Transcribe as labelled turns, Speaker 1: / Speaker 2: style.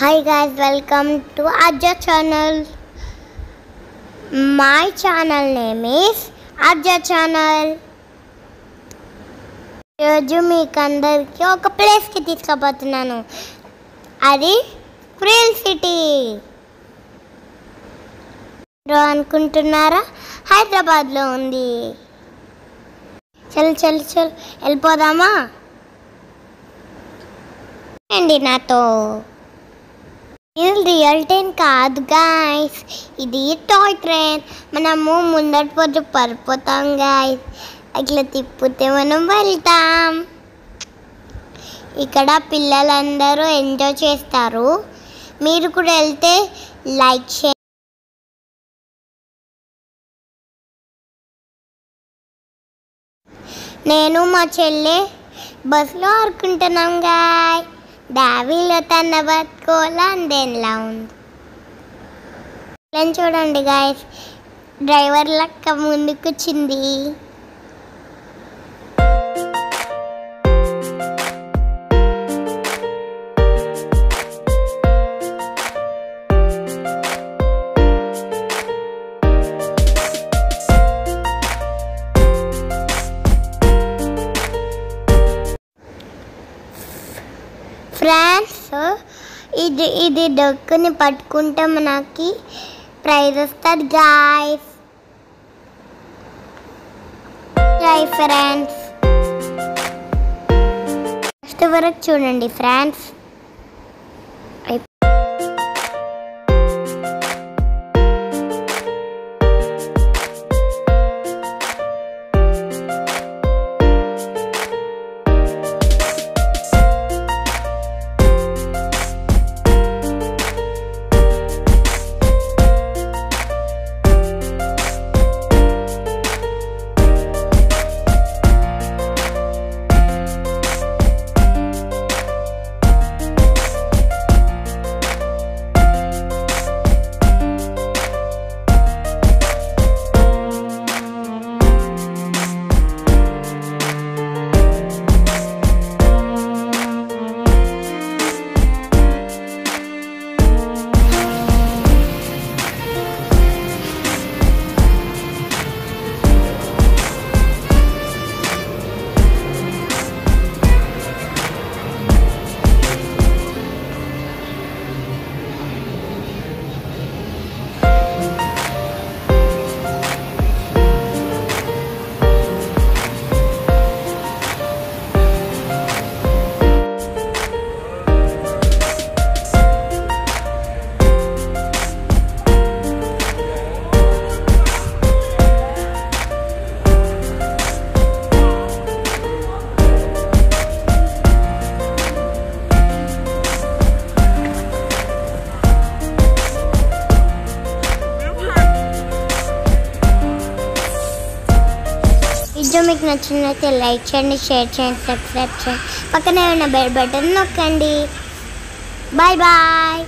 Speaker 1: Hi guys, welcome to Arja channel. My channel name is Arja channel. ఈరోజు మీకు అందరికీ ఒక ప్లేస్కి తీసుకుపోతున్నాను. అది క్రీల్ సిటీ అనుకుంటున్నారా? హైదరాబాద్లో ఉంది. చల్ చల్ చల్ వెళ్ళిపోదామా అండి నాతో. ఇది రియల్ ట్రైన్ కాదు గాయస్, ఇది టాయ్ ట్రైన్. మనము ముందటి పొద్దు పడిపోతాం గాయస్, అట్లా తిప్పితే మనం వెళ్తాం. ఇక్కడ పిల్లలందరూ ఎంజాయ్ చేస్తారు. మీరు కూడా వెళ్తే లైక్ చేయండి. నేను మా చెల్లె బస్సులో ఆడుకుంటున్నాం గాయ్. డావీలో తన బతుకోలా ఉంది. చూడండి గాయస్, డ్రైవర్ లెక్క ముందుకు వచ్చింది. ఫ్రెండ్స్, ఇది డొక్కుని పట్టుకుంటే మనకి ప్రైజ్ వస్తుంది గాయస్. ట్రై ఫ్రెండ్స్, ఫస్ట్ వరకు చూడండి ఫ్రెండ్స్. వీడియో మీకు నచ్చినట్లయితే లైక్ చేయండి, షేర్ చేయండి, సబ్స్క్రైబ్ చేయండి, పక్కనే ఉన్న బెల్ బటన్ నొక్కండి. Bye bye.